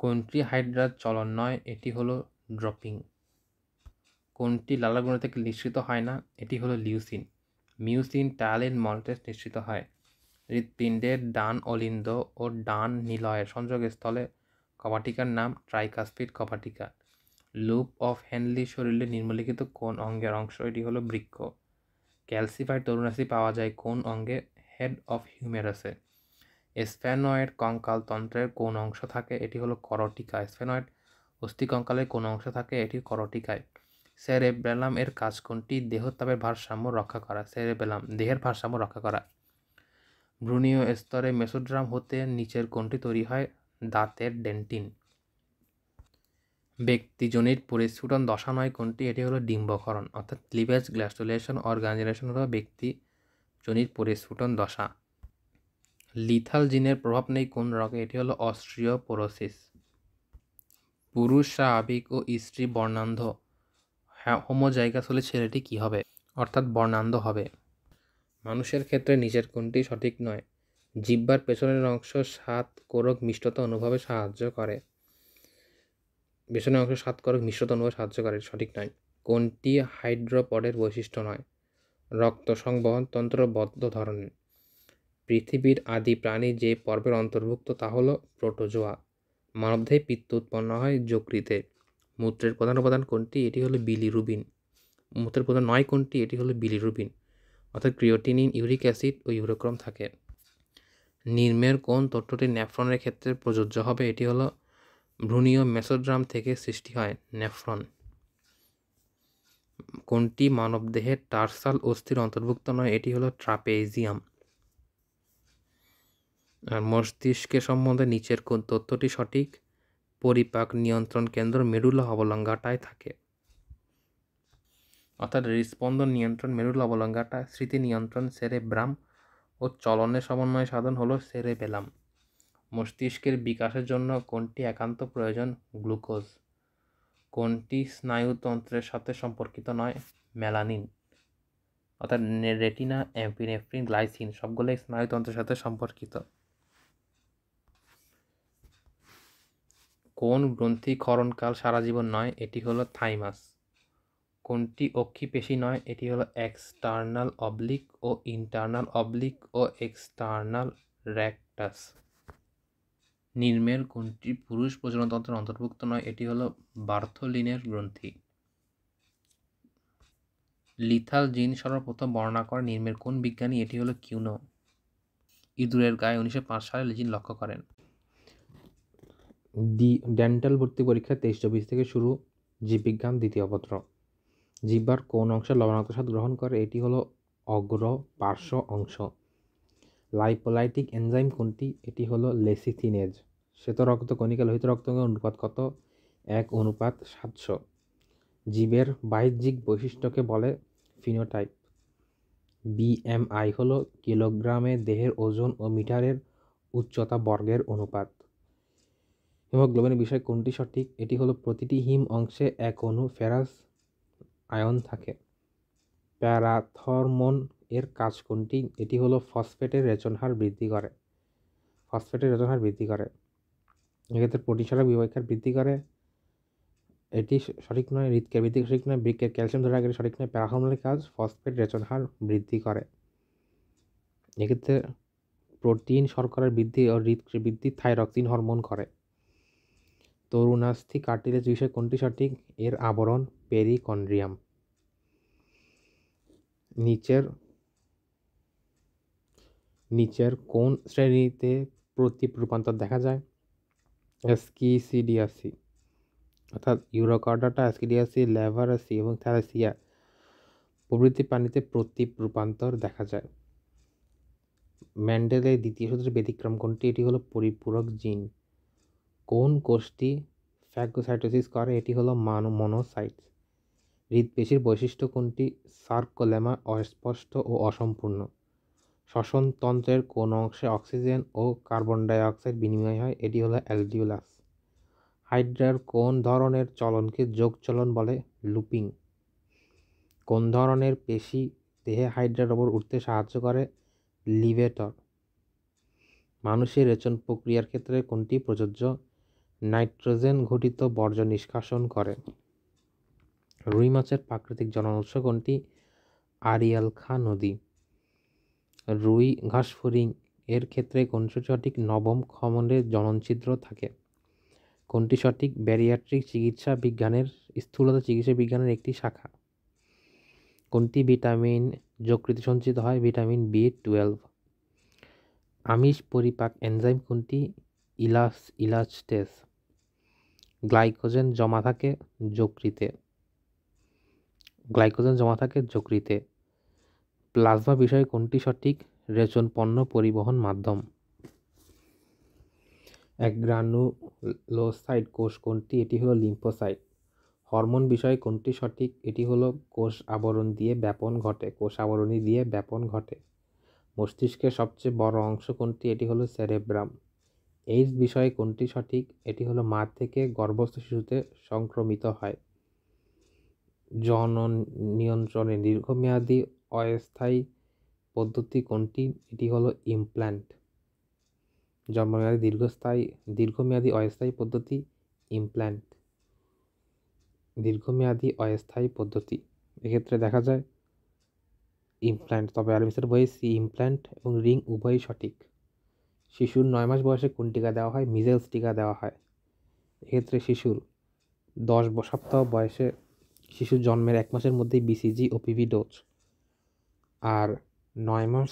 কোনটি হাইড্রার চলন নয়? এটি হলো ড্রপিং। কোনটি লালাগ্রন্থি থেকে নিঃসৃত হয় না? এটি হলো লিউসিন। মিউসিন, টায়ালিন, মল্টেস নিঃসৃত হয়। হৃৎপিণ্ডের ডান অলিন্দ ও ডান নিলয়ের সংযোগস্থলে কপাটিকার নাম ট্রাইকাসপিড কপাটিকা। লুপ অফ হেনলি শরীরে নিম্নলিখিত কোন অঙ্গের অংশ? এটি হলো বৃক্ক। ক্যালসিফাইড তরুণাস্থি পাওয়া যায় কোন অঙ্গে? Head of হিউমেরাসে। স্ফেনয়েড কঙ্কাল তন্ত্রের কোন অংশ থাকে? এটি হলো করটিকা। স্ফেনয়েড অস্থিকঙ্কালের কোন অংশ থাকে? এটি করটিকায়। সেরেবেলাম এর কাজ কোনটি? দেহতাপের ভারসাম্য রক্ষা করা। সেরেবেলাম দেহের ভারসাম্য রক্ষা করা। ভ্রূণীয় স্তরে মেসোড্রাম হতে নিচের কোনটি তৈরি হয়? দাঁতের ডেন্টিন। ব্যক্তিজনিত পরিস্ফুটন দশা নয় কোনটি? এটি হলো ডিম্বক্ষরণ। অর্থাৎ ক্লিভেজ, গ্ল্যাস্টুলেশন, অর্গানাইজেশন হলো ব্যক্তিজনিত পরিস্ফুটন দশা। লিথাল জিনের প্রভাব নেই কোন রোগে? এটি হলো অস্ট্রিওপোরোসিস। পুরুষ স্বাভাবিক ও স্ত্রী বর্ণান্ধ হোমোজাইগাস হলে ছেলেটি কি হবে? অর্থাৎ বর্ণান্ধ হবে। মানুষের ক্ষেত্রে নিচের কোনটি সঠিক নয়? জিহ্বার পেছনের অংশ স্বাদ কোরক মিষ্টতা অনুভবে সাহায্য করে। পেছনের অংশ স্বাদ কোরক মিষ্টতা অনুভবে সাহায্য করে, সঠিক নয়। কোনটি হাইড্রোপডের বৈশিষ্ট্য নয়? রক্ত সংবহন তন্ত্র বদ্ধ ধরনের। পৃথিবীর আদি প্রাণী যে পর্বের অন্তর্ভুক্ত তা হলো প্রোটোজোয়া। মানবদেহে পিত্ত উৎপন্ন হয় যকৃতে। মূত্রের প্রধান উপাদান কোনটি? এটি হলো বিলিরুবিন। মূত্রের প্রধান নয় কোনটি? এটি হলো বিলিরুবিন। অর্থাৎ ক্রিয়েটিনিন, ইউরিক অ্যাসিড ও ইউরোক্রম থাকে। নির্মের কোন তথ্যটি নেফ্রনের ক্ষেত্রে প্রযোজ্য হবে? এটি হলো ভ্রূণীয় মেসোড্রাম থেকে সৃষ্টি হয় নেফ্রন। কোনটি মানবদেহের টার্সাল অস্থির অন্তর্ভুক্ত নয়? এটি হলো ট্রাপেজিয়াম। আর মস্তিষ্কের সম্বন্ধে নিচের কোন তথ্যটি সঠিক? পরিপাক নিয়ন্ত্রণ কেন্দ্র মেডুলা অবলঙ্গাটায় থাকে। অর্থাৎ হৃদস্পন্দন নিয়ন্ত্রণ মেডুলা অবলঙ্গাটা, স্মৃতি নিয়ন্ত্রণ সেরেব্রাম ও চলনের সমন্বয় সাধন হলো সেরেবেলাম। মস্তিষ্কের বিকাশের জন্য কোনটি একান্ত প্রয়োজন? গ্লুকোজ। কোনটি স্নায়ুতন্ত্রের সাথে সম্পর্কিত নয়? মেলানিন। অর্থাৎ রেটিনা, এপিনেফ্রিন, গ্লাইসিন সবগুলোই স্নায়ুতন্ত্রের সাথে সম্পর্কিত। কোন গ্রন্থি ক্ষরণকাল সারা জীবন নয়? এটি হলো থাইমাস। কোনটি অক্ষিপেশী নয়? এটি হলো এক্সটার্নাল অবলিক ও ইন্টারনাল অবলিক ও এক্সটার্নাল রেকটাস। নির্মের কোনটি পুরুষ প্রজননতন্ত্রের অন্তর্ভুক্ত নয়? এটি হলো বার্থোলিনের গ্রন্থি। লিথাল জিন সর্বপ্রথম বর্ণনা করে নির্মের কোন বিজ্ঞানী? এটি হলো কিউনো। ইঁদুরের গায়ে 1905 সালে জিন লক্ষ্য করেন। ডেন্টাল ভর্তি পরীক্ষা 23-24 থেকে শুরু। জীববিজ্ঞান দ্বিতীয় পত্র। জিহ্বার কোন অংশে লবণাক্ত স্বাদ গ্রহণ করে? এটি হলো অগ্র পার্শ্ব অংশ। লাইপোলাইটিক এনজাইম কোনটি? এটি হলো লেসিথিনেজ। শ্বেত রক্ত কণিকা লোহিত রক্তের অনুপাত কত? 1:700। জীবের বাহ্যিক বৈশিষ্ট্যকে বলে ফিনোটাইপ। বিএমআই হলো কিলোগ্রামে দেহের ওজন ও মিটারের উচ্চতা বর্গের অনুপাত। হিমোগ্লোবিনের বিষয়ে কোনটি সঠিক? এটি হলো প্রতিটি হিম অংশে এক অণু ফেরাস আয়ন থাকে। প্যারাথরমোন এর কাজ কোনটি? এটি হলো ফসফেটের রেচনহার বৃদ্ধি করে। এক্ষেত্রে প্রোটিন সারা বিভাগের বৃদ্ধি করে, এটি সঠিক নয়। হৃদকের বৃদ্ধি সঠিক নয়। বৃক্কের ক্যালসিয়াম ধরে রাখা সঠিক নয়। প্যারাথরমোনের কাজ ফসফেট রেচনহার বৃদ্ধি করে। এক্ষেত্রে প্রোটিন শর্করার বৃদ্ধি ও হৃদকের বৃদ্ধি থাইরক্সিন হরমোন করে। তরুণাস্থি কার্টিলেজ বিষয়ে কোনটি সঠিক? এর আবরণ পেরিকন্ড্রিয়াম। নিচের কোন শ্রেণীতে প্রতীপ রূপান্তর দেখা যায়? অ্যাস্কিসিডিয়াসি, অর্থাৎ ইউরোকার্ডাটা, অ্যাস্কিডিয়াসি, ল্যাভারাসি এবং থ্যালাসিয়া প্রভৃতি প্রাণীতে প্রতীপ রূপান্তর দেখা যায়। ম্যান্ডেলের দ্বিতীয় সূত্রের ব্যতিক্রম কোনটি? এটি হলো পরিপূরক জিন। কোন কোষটি ফ্যাগোসাইটোসিস করে? এটি হলো মনোসাইটস। হৃদপেশির বৈশিষ্ট্য কোনটি? সার্কোলেমা অস্পষ্ট ও অসম্পূর্ণ। শ্বসনতন্ত্রের কোন অংশে অক্সিজেন ও কার্বন ডাই অক্সাইড বিনিময় হয়? এটি হলো অ্যালভিওলাস। হাইড্রার কোন ধরনের চলনকে যোগ চলন বলে? লুপিং। কোন ধরনের পেশি দেহে হাইড্রার ওপর উঠতে সাহায্য করে? লিভেটর। মানুষের রেচন প্রক্রিয়ার ক্ষেত্রে কোনটি প্রযোজ্য? নাইট্রোজেন ঘটিত বর্জ্য নিষ্কাশন করে। রুই মাছের প্রাকৃতিক জন্মোৎস কোনটি? আড়িয়াল খাঁ নদী। রুই ঘাসফড়িং এর ক্ষেত্রে কোনটি সঠিক? নবম খমনের জননছিদ্র থাকে। কোনটি সঠিক? ব্যারিয়াট্রিক চিকিৎসা বিজ্ঞানের স্থূলতা চিকিৎসা বিজ্ঞানের একটি শাখা। কোনটি ভিটামিন যকৃতে সঞ্চিত হয়? Vitamin B12। আমিষ পরিপাক এনজাইম কোনটি? ইলাস্টেস। গ্লাইকোজেন জমা থাকে যকৃতে। প্লাজমা বিষয়ে কোনটি সঠিক? রেচন পণ্য পরিবহন মাধ্যম। এক গ্রানুলোসাইট কোষ কোনটি? এটি হলো লিম্ফোসাইট। হরমোন বিষয়ে কোনটি সঠিক? এটি হলো কোষ আবরণী দিয়ে ব্যাপন ঘটে। মস্তিষ্কের সবচেয়ে বড় অংশ কোনটি? এটি হলো সেরেব্রাম। এইডস বিষয়ে কোনটি সঠিক? এটি হলো মা থেকে গর্ভস্থ শিশুতে সংক্রমিত হয়। জনন নিয়ন্ত্রণের দীর্ঘমেয়াদী অস্থায়ী পদ্ধতি কোনটি? এটি হলো ইমপ্ল্যান্ট। দীর্ঘমেয়াদী অস্থায়ী পদ্ধতি ইমপ্ল্যান্ট। এক্ষেত্রে দেখা যায় ইমপ্ল্যান্ট, তবে আরএমএসের বইয়ে সি ইমপ্ল্যান্ট এবং রিং উভয়ই সঠিক। শিশুর 9 মাস বয়সে কোন টিকা দেওয়া হয়? মিজেলস টিকা দেওয়া হয়। এক্ষেত্রে শিশুর 10 সপ্তাহ বয়সে শিশুর জন্মের 1 মাসের মধ্যেই বিসিজি ও পিভি ডোজ, আর 9 মাস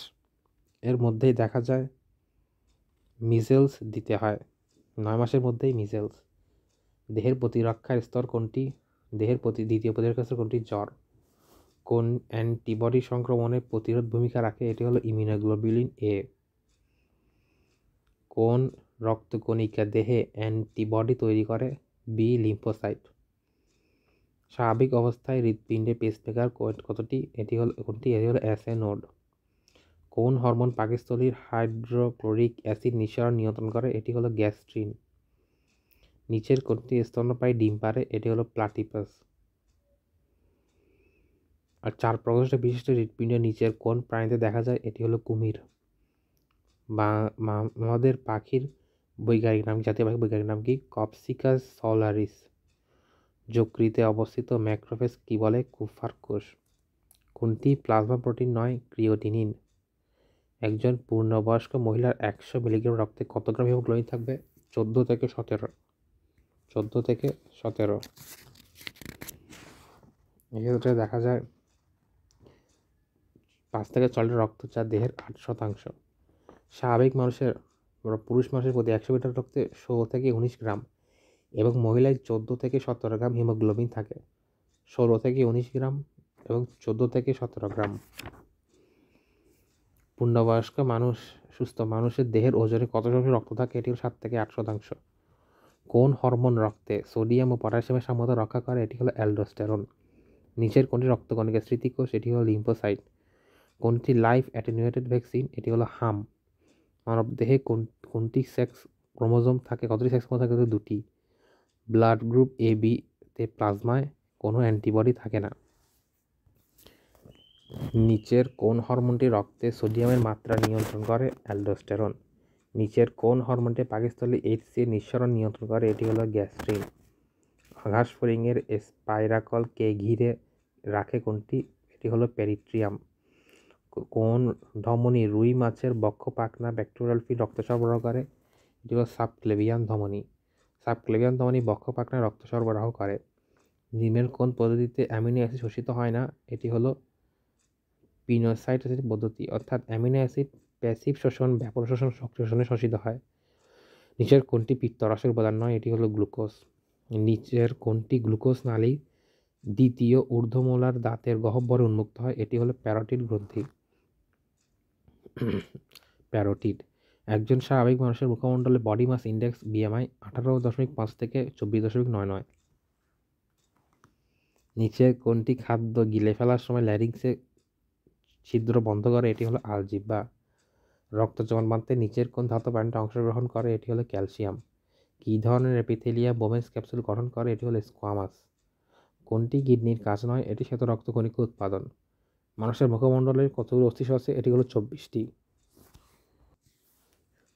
এর মধ্যেই দেখা যায় মিজেলস দিতে হয়। 9 মাসের মধ্যেই মিজেলস। দেহের প্রতিরক্ষার স্তর কোনটি? দ্বিতীয় প্রতিরক্ষার স্তর কোনটি? জ্বর। কোন অ্যান্টিবডি সংক্রমণে প্রতিরোধ ভূমিকা রাখে? এটি হলো ইমিউনোগ্লোবুলিন এ। কোন রক্তকণিকা দেহে অ্যান্টিবডি তৈরি করে? B lymphocyte. স্বাভাবিক অবস্থায় হৃৎপিণ্ডে পেসমেকার কতটি? এটি হলো এসএ নোড। কোন হরমোন পাকস্থলীর হাইড্রোক্লোরিক অ্যাসিড নিঃসরণ নিয়ন্ত্রণ করে? এটি হলো গ্যাস্ট্রিন। নিচের কোনটি স্তন্যপায়ী ডিম পারে? এটি হলো প্লাটিপাস। আর 4 প্রকোষ্ঠ বিশিষ্ট হৃৎপিণ্ড নিচের কোন প্রাণীতে দেখা যায়? এটি হলো কুমির। আমাদের পাখির জাতীয় পাখির বৈজ্ঞানিক নাম কি? কপসিকাস সলারিস। যকৃতে অবস্থিত ম্যাক্রোফেজ কি বলে? কুফার কোষ। কোনটি প্লাজমা প্রোটিন নয়? ক্রিয়েটিনিন। একজন পূর্ণবয়স্ক মহিলার 100 মিলিগ্রাম রক্তে কত গ্রাম হিমোগ্লোবিন থাকবে? 14 থেকে 17। এক্ষেত্রে দেখা যায় 5 থেকে 6 লিটার রক্ত, যা দেহের 8%। স্বাভাবিক পুরুষ মানুষের প্রতি 100 লিটার রক্তে 16 থেকে 19 গ্রাম এবং মহিলায় 14 থেকে 17 গ্রাম হিমোগ্লোবিন থাকে। 16 থেকে 19 গ্রাম এবং 14 থেকে 17 গ্রাম। পূর্ণবয়স্ক সুস্থ মানুষের দেহের ওজনে কত শতাংশ রক্ত থাকে? এটি হল 7 থেকে 8%। কোন হরমোন রক্তে সোডিয়াম ও পটাশিয়ামের সাম্যতা রক্ষা করে? এটি হলো অ্যালডোস্টেরন। নিচের কোনটি রক্তকণিকার স্মৃতিকোষ? এটি হলো লিম্ফোসাইট। কোনটি লাইফ অ্যাটেনুয়েটেড ভ্যাকসিন? এটি হলো হাম। মানবদেহে কোনটি সেক্স ক্রোমোজোম থাকে কতটি, সেক্স ক্রোমোজোম থাকে দুটি। ব্লাড গ্রুপ এ বি তে প্লাজমায় কোনো অ্যান্টিবডি থাকে না। নিচের কোন হরমোনটি রক্তে সোডিয়ামের মাত্রা নিয়ন্ত্রণ করে? অ্যালডোস্টেরন। নিচের কোন হরমোনটি পাকস্থলী HCl নিঃসরণ নিয়ন্ত্রণ করে? এটি হলো গ্যাস্ট্রিন। ঘাস ফড়িংয়ের স্পাইরাকলকে ঘিরে রাখে কোনটি? এটি হলো পেরিট্রিয়াম। কোন ধমনী রুই মাছের বক্ষ পাখনা ব্যাকটেরিয়াল ফিড রক্ত সরবরাহ করে? এটি হলো সাবক্লেভিয়ান ধমনী। সাবক্লেভিয়ান ধমনী বক্ষ পাখনা রক্ত সরবরাহ করে। নিমের কোন পদ্ধতিতে অ্যামিনো অ্যাসিড শোষিত হয় না? এটি হলো পিনোসাইটোসিস পদ্ধতি, অর্থাৎ অ্যামিনো অ্যাসিড প্যাসিভ শোষণ, ব্যাপক শোষণ, সক্রিয় শোষণে শোষিত হয়। নিচের কোনটি পিত্তরসের উপাদান নয়? এটি হলো গ্লুকোজ। নিচের কোনটি গ্লুকোজ নালীর দ্বিতীয় ঊর্ধ্বমোলার দাঁতের গহ্বরে উন্মুক্ত হয়? এটি হলো প্যারোটিড গ্রন্থি। প্যারোটিড। একজন স্বাভাবিক মানুষের মুখমণ্ডলে বডি মাস ইন্ডেক্স BMI 18.5 থেকে 24.99। নিচের কোনটি খাদ্য গিলে ফেলার সময় ল্যারিংসে ছিদ্র বন্ধ করে? এটি হলো আলজিহ্বা। রক্ত জমাট বাঁধতে নিচের কোন ধাতব আয়নটা অংশগ্রহণ করে? এটি হলো ক্যালসিয়াম। কী ধরনের এপিথেলিয়া বোমেন্স ক্যাপসুল গঠন করে? এটি হলো স্কোয়ামাস। কোনটি কিডনির কাজ নয়? এটি শ্বেত রক্তকণিকা উৎপাদন। মানুষের মুখমণ্ডলের কতগুলো অস্থিসহ আছে? এটি হলো 24টি।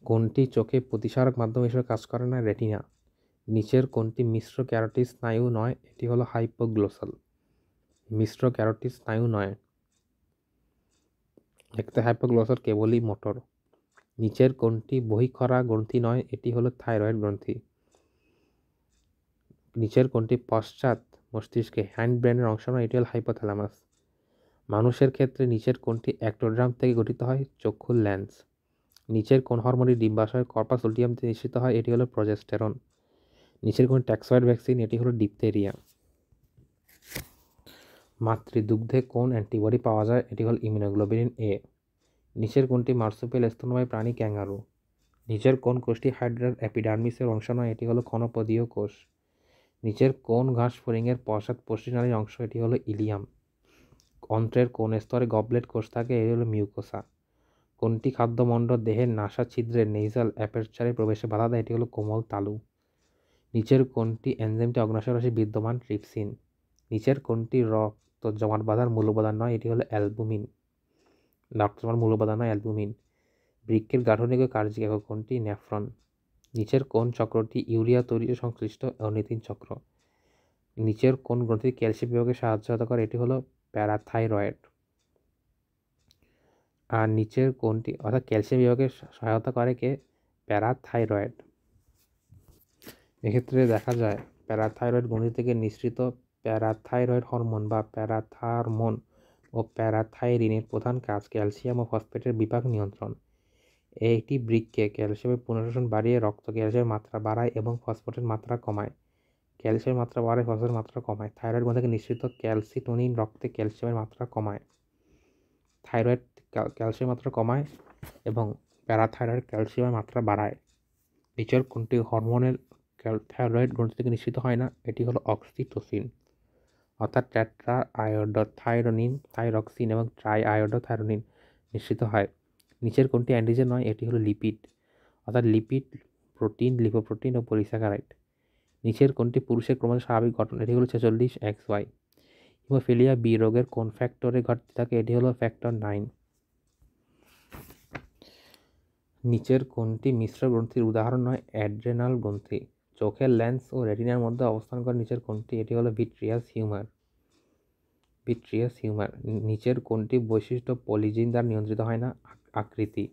কোনটি চোখে প্রতিসারক মাধ্যম হিসেবে কাজ করে না? রেটিনা। নিচের কোনটি মিশ্র ক্যারোটিড স্নায়ু নয়? এটি হলো হাইপোগ্লোসাল। মিশ্র ক্যারোটিড স্নায়ু নয়। একটি হাইপোগ্লোসাল কেবলই মোটর। নিচের কোনটি বহিঃক্ষরা গ্রন্থি নয়? এটি হলো থাইরয়েড গ্রন্থি। নিচের কোনটি পশ্চাৎ মস্তিষ্কে হ্যান্ড ব্রেনের অংশ নয়? এটি হলো হাইপোথ্যালামাস। মানুষের ক্ষেত্রে নিচের কোনটি অ্যাক্টোডার্ম থেকে গঠিত হয়? চক্ষুর লেন্স। নিচের কোন হরমোনটি ডিম্বাশয় কর্পাস লুটিয়ামতে নিঃসৃত হয়? এটি হলো প্রজেস্টেরন। নিচের কোন ট্যাক্সয়েড ভ্যাকসিন? এটি হলো ডিপথেরিয়া। মাতৃদুগ্ধে কোন অ্যান্টিবডি পাওয়া যায়? এটি হলো ইমিউনোগ্লোবিন A। নিচের কোনটি মার্সুপিয়াল স্তন্যপায়ী প্রাণী? ক্যাঙ্গারু। নিচের কোন কোষটি হাইড্রার অ্যাপিডার্মিসের অংশ নয়? এটি হলো ক্ষণপদীয় কোষ। নিচের কোন ঘাস ফড়িংয়ের পশ্চাৎপশ্চিমনালীর অংশ? এটি হলো ইলিয়াম। অন্ত্রের কোন স্তরে গবলেট কোষ থাকে? এটি হলো মিউকোসা। কোনটি খাদ্যমণ্ডল দেহের নাসা ছিদ্রে নেজাল অ্যাপারচারে প্রবেশে বাধা দেয়? এটি হলো কোমল তালু। নিচের কোনটি এনজাইমটি অগ্ন্যাশয় রাশি বিদ্যমান? ট্রিপসিন। নিচের কোনটি রক্ত জমাট বাঁধার মূল উপাদান নয়? এটি হলো অ্যালবুমিন। রক্ত জমাট মূল উপাদান নয় অ্যালবুমিন। বৃক্কের গাঠনিক ও কার্যিক একক কোনটি? নেফ্রন। নিচের কোন চক্রটি ইউরিয়া তৈরিতে সংশ্লিষ্ট? অর্নিথিন চক্র। নিচের কোন গ্রন্থি ক্যালসিয়াম বিভাগে সহায়তা করে? এটি হলো প্যারাথাইরয়েড। আর নিচের কোনটি, অর্থাৎ ক্যালসিয়াম বিভাগে সহায়তা করে কে? প্যারাথাইরয়েড। এক্ষেত্রে দেখা যায় প্যারাথাইরয়েড গ্রন্থি থেকে নিঃসৃত প্যারাথাইরয়েড হরমোন বা প্যারাথারমোন ও প্যারাথাইরিনের প্রধান কাজ ক্যালসিয়াম ও ফসফেটের বিপাক নিয়ন্ত্রণ। এটি বৃক্কে ক্যালসিয়ামের পুনঃশোষণ বাড়িয়ে রক্ত ক্যালসিয়ামের মাত্রা বাড়ায় এবং ফসফেটের মাত্রা কমায়। ক্যালসিয়ামের মাত্রা বাড়ায়, ফসফেটের মাত্রা কমায়। থাইরয়েড গ্রন্থি থেকে নিঃসৃত ক্যালসিটোনিন রক্তে ক্যালসিয়ামের মাত্রা কমায়। থাইরয়েড ক্যালসিয়ামের মাত্রা কমায় এবং প্যারাথাইরয়েড ক্যালসিয়ামের মাত্রা বাড়ায়। নিচের কোনটি হরমোনের থাইরয়েড গ্রন্থি থেকে নিঃসৃত হয় না? এটি হলো অক্সিটোসিন। অর্থাৎ টেট্রা আয়োডোথাইরোনিন, থাইরক্সিন এবং ট্রাই আয়োডোথাইরোনিন নিঃসৃত হয়। নিচের কোনটি অ্যান্টিজেন নয়? এটি হলো লিপিড। অর্থাৎ লিপিড, প্রোটিন, লিপোপ্রোটিন ও পলিস্যাকারাইড। নিচের কোনটি পুরুষের ক্রোমোজোম স্বাভাবিক গঠন? এটি হলো 46XY। হিমোফিলিয়া বি রোগের কোন ফ্যাক্টরে ঘটতে থাকে? এটি হলো ফ্যাক্টর 9। নিচের কোনটি মিশ্র গ্রন্থির উদাহরণ নয়? অ্যাড্রেনাল গ্রন্থি। চোখের লেন্স ও রেটিনার মধ্যে অবস্থান করে নিচের কোনটি? এটি হলো ভিট্রিয়াস হিউমার। Vitreous humour. নিচের কোনটি বৈশিষ্ট্য পলিজিন দ্বারা নিয়ন্ত্রিত হয় না? আকৃতি।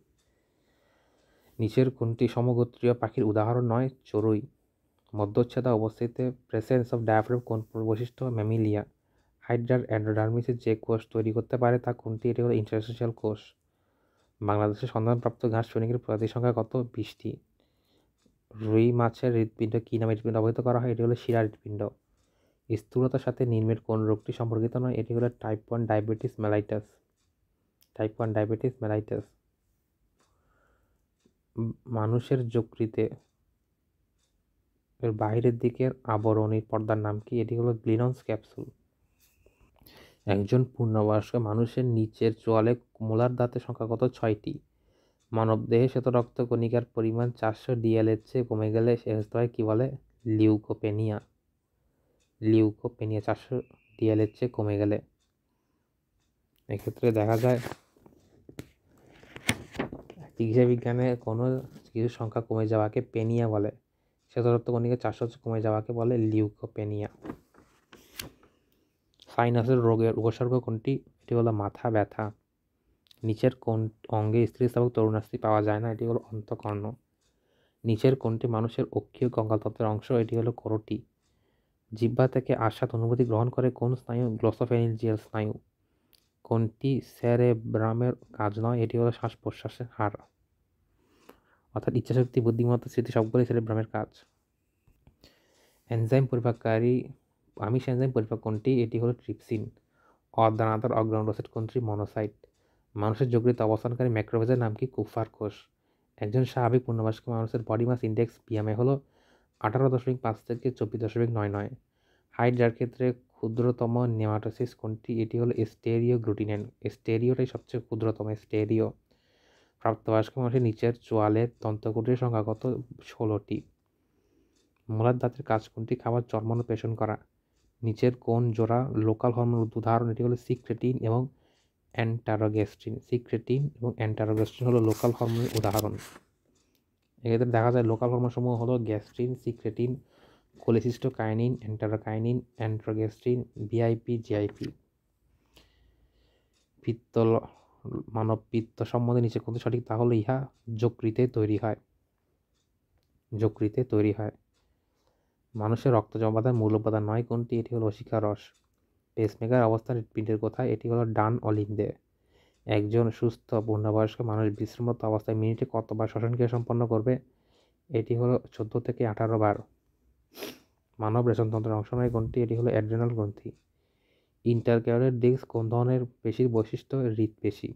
নিচের কোনটি সমগোত্রীয় পাখির উদাহরণ নয়? চড়ুই। মধ্যচ্ছেদা অবস্থিতে প্রেসেন্স অফ ডায়াফ্রাম কোন বৈশিষ্ট্য? ম্যামিলিয়া। হাইড্রার অ্যান্ডোডার্মিসে যে কোষ তৈরি করতে পারে তা কোনটি? এটি হলো ইন্টারস্টিশিয়াল কোষ। বাংলাদেশে সন্ধানপ্রাপ্ত ঘাস ফড়িংয়ের প্রজাতির সংখ্যা কত? 20টি। রুই মাছের হৃৎপিণ্ড কী নামে হৃৎপিণ্ড অবহিত করা হয়? এটি হলো শিরা হৃৎপিণ্ড। স্থূলতার সাথে নির্মের কোন রোগটি সম্পর্কিত নয়? এটি হলো type 1 diabetes mellitus. Type 1 diabetes mellitus. মানুষের যকৃতে এর বাইরের দিকের আবরণীর পর্দার নাম কি? এটি হলো গ্লিনন্স ক্যাপসুল। একজন পূর্ণবয়স্ক মানুষের নিচের চোয়ালে মোলার দাঁতের সংখ্যা কত? 6টি। মানবদেহে শ্বেত রক্ত কণিকার পরিমাণ 400 DL এর চেয়ে কমে গেলে সে স্তরে কী বলে? লিউকোপেনিয়া। 400 DL এর চেয়ে কমে গেলে। এক্ষেত্রে দেখা যায় চিকিৎসা বিজ্ঞানে কোনো কিছুর সংখ্যা কমে যাওয়াকে পেনিয়া বলে। শ্বেত রক্ত কণিকা 400 কমে যাওয়াকে বলে লিউকোপেনিয়া। সাইনাসের রোগের উপসর্গ কোনটি? এটি হলো মাথা ব্যথা। নিচের কোন অঙ্গে স্থিতিস্থাপক তরুণাস্থি পাওয়া যায় না? এটি হলো অন্তঃকর্ণ। নিচের কোনটি মানুষের অক্ষীয় কঙ্কালতন্ত্রের অংশ? এটি হলো করোটি। জিহ্বা থেকে আস্বাদ অনুভূতি গ্রহণ করে কোন স্নায়ু? গ্লোসোফেরিঞ্জিয়াল স্নায়ু। কোনটি সেরেব্রামের কাজ নয়? এটি হলো শ্বাস প্রশ্বাসের হার। অর্থাৎ ইচ্ছাশক্তি, বুদ্ধিমত্তা, স্মৃতি সবগুলি সেরেব্রামের কাজ। এনজাইম পরিপাককারী আমিষ এনজাইম পরিপাক কোনটি? এটি হলো ট্রিপসিন। অদানাদার অগ্রাউন্ড রোসেট কোনটি? মনোসাইট। মানুষের যকৃতে অবস্থানকারী ম্যাক্রোফেজের নাম কি? কুফার কোষ। একজন স্বাভাবিক পূর্ণবয়স্ক মানুষের বডি মাস ইন্ডেক্স BMI হলো 18.5 থেকে 24.99। হাইড্রার ক্ষেত্রে ক্ষুদ্রতম নেমাটোসিস কোনটি? এটি হলো স্টেরিওগ্লুটিনেন। স্টেরিওটাই সবচেয়ে ক্ষুদ্রতম, স্টেরিও। প্রাপ্তবয়স্ক মানুষের নিচের চোয়ালের দন্তকুটির সংখ্যা কত? 16টি। মোলার দাঁতের কাজ কোনটি? খাবার জন্মানো পেষণ করা। নিচের কোন জোড়া লোকাল হরমোন উদাহরণ? এটি হলো সিক্রেটিন এবং অ্যান্টারোগেস্টিন। সিক্রেটিন এবং অ্যান্টারোগেস্টিন হলো লোকাল হরমোনের উদাহরণ। এক্ষেত্রে দেখা যায় লোকাল হরমোন সমূহ হলো gastrin, secretin, cholecystokinin, enterokinin, enterogastrone, VIP, GIP। পিত্ত মানব পিত্ত সম্বন্ধে নিচে কোনটি সঠিক? তা হলো ইহা যকৃতে তৈরি হয়। যকৃতে তৈরি হয়। মানুষের রক্ত জমাদার মূল উপাদান নয় কোনটি? এটি হলো অসিকা রস। পেসমেকার অবস্থান হৃৎপিণ্ডের কোথায়? এটি হলো ডান অলিন্দে। একজন সুস্থ পূর্ণবয়স্ক মানুষ বিশ্রামরত অবস্থায় মিনিটে কতবার শ্বসনক্রিয়া সম্পন্ন করবে? এটি হলো 14 থেকে 18 বার। মানব রেচনতন্ত্রের অংশ নয় কোনটি? এটি হলো অ্যাড্রেনাল গ্রন্থি। ইন্টারক্যারিওট ডিস্ক কোন ধরনের পেশির বৈশিষ্ট্য? হৃৎপেশি।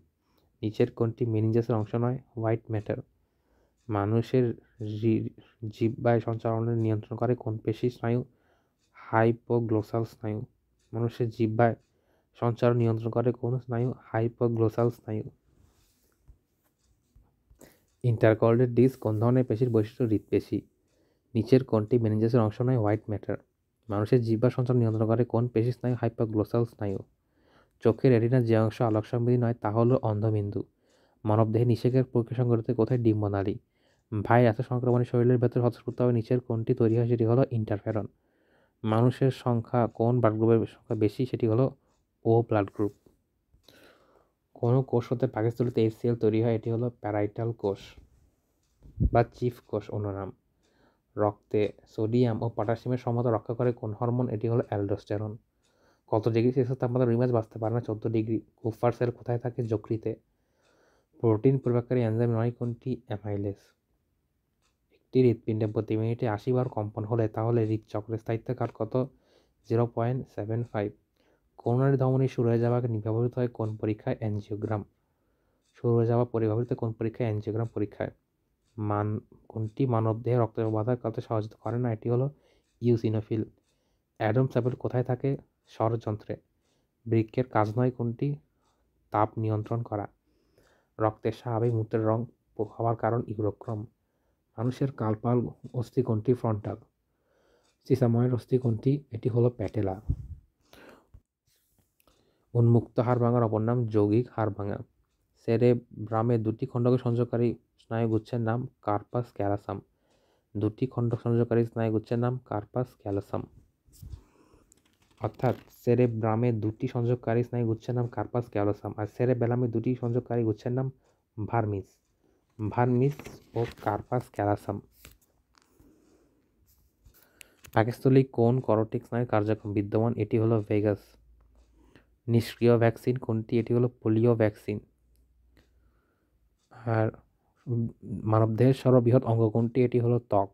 নিচের কোনটি মেনিঞ্জাসের অংশ নয়? White matter. মানুষের জিহ্বায় সঞ্চালনের নিয়ন্ত্রণ করে কোন পেশি স্নায়ু? হাইপোগ্লোসাল স্নায়ু। মানুষের জিহ্বায় সঞ্চালন নিয়ন্ত্রণ করে কোন স্নায়ু? হাইপোগ্লোসাল স্নায়ু। ইন্টারক্যারিওট ডিস্ক কোন ধরনের পেশির বৈশিষ্ট্য? হৃৎপেশি। নিচের কোনটি মেনিঞ্জাসের অংশ নয়? White matter. মানুষের জিহ্বা সঞ্চালন নিয়ন্ত্রণ করে কোন পেশি স্নায়ু? হাইপোগ্লোসাল স্নায়ু। চোখের রেটিনার যে অংশ আলোক সংবেদী নয় তা হলো অন্ধবিন্দু। মানবদেহে নিষেকের প্রক্রিয়া সংঘটিত কোথায়? ডিম্বনালী। ভাইরাসের সংক্রমণে শরীরের ভেতর স্বতঃস্ফূর্তভাবে নিচের কোনটি তৈরি হয়? সেটি হলো ইন্টারফেরন। মানুষের সংখ্যা কোন ব্লাড গ্রুপের সংখ্যা বেশি? সেটি হলো O ব্লাড গ্রুপ। কোন কোষ হতে পাকস্থলীতে HCl তৈরি হয়? এটি হলো প্যারাইটাল কোষ বা চিফ কোষ অন্য নাম। রক্তে সোডিয়াম ও পটাশিয়ামের সমতা রক্ষা করে কোন হরমোন? এটি হলো অ্যালডোস্টেরন। কত ডিগ্রি সেলসিয়াস তাপমাত্রা রুই মাছ বাঁচতে পারে না? 14 ডিগ্রি। কুফার সেল কোথায় থাকে? যকৃতে। প্রোটিন পরিপাককারী এনজাইম নয় কোনটি? অ্যামাইলেজ। একটি হৃৎপিণ্ডে প্রতি মিনিটে 80 বার কম্পন হলে তাহলে হৃৎচক্রের স্থায়িত্বকাল কত? 0.75। করোনারি ধমনী শুরু হয়ে যাওয়াকে ব্যবহৃত হয় কোন পরীক্ষায়? অ্যাঞ্জিওগ্রাম। শুরু হয়ে যাওয়া ব্যবহৃত কোন পরীক্ষায়? অ্যাঞ্জিওগ্রাম পরীক্ষায়। কোনটি মানবদেহে রক্ত বাধার করতে সহযোগিতা করে না? এটি হলো ইউসিনোফিল। অ্যাডামস অ্যাপেল কোথায় থাকে? স্বরযন্ত্রে। বৃক্কের কাজ নয় কোনটি? তাপ নিয়ন্ত্রণ করা। রক্তের স্বাভাবিক মূত্রের রং হওয়ার কারণ? ইউরোক্রোম। মানুষের কালপাল অস্থি কোনটি? ফ্রন্টাল। সিসাময়ের অস্থি কোনটি? এটি হলো প্যাটেলা। উন্মুক্ত হাড় ভাঙার অপর নাম যৌগিক হাড় ভাঙা। সেরেব্রামে দুটি খণ্ডকে সংযোগকারী স্নায়ুগুচ্ছের নাম? কার্পাস ক্যালোসাম। দুটি খণ্ডক সংযোগকারী স্নায়ুগুচ্ছের নাম? কার্পাস ক্যালোসাম। অর্থাৎ সেরেব্রামে দুটি সংযোগকারী স্নায়ুগুচ্ছের নাম কার্পাস ক্যালোসাম আর সেরেবেলামে দুটি সংযোগকারী গুচ্ছের নাম ভার্মিস। ভার্মিস ও কার্পাস ক্যালোসাম। পাকস্থলী কোন করোটিক স্নায়ুর কার্যক্রম বিদ্যমান? এটি হলো ভেগাস। নিষ্ক্রিয় ভ্যাকসিন কোনটি? এটি হলো পোলিও ভ্যাকসিন। আর মানবদেহের সর্ববৃহৎ অঙ্গ কোনটি? এটি হলো ত্বক।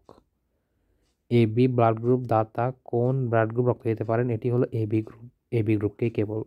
AB ব্লাড গ্রুপ দাতা কোন ব্লাড গ্রুপ রক্ত দিতে পারেন? এটি হলো AB গ্রুপ। AB গ্রুপকেই কেবল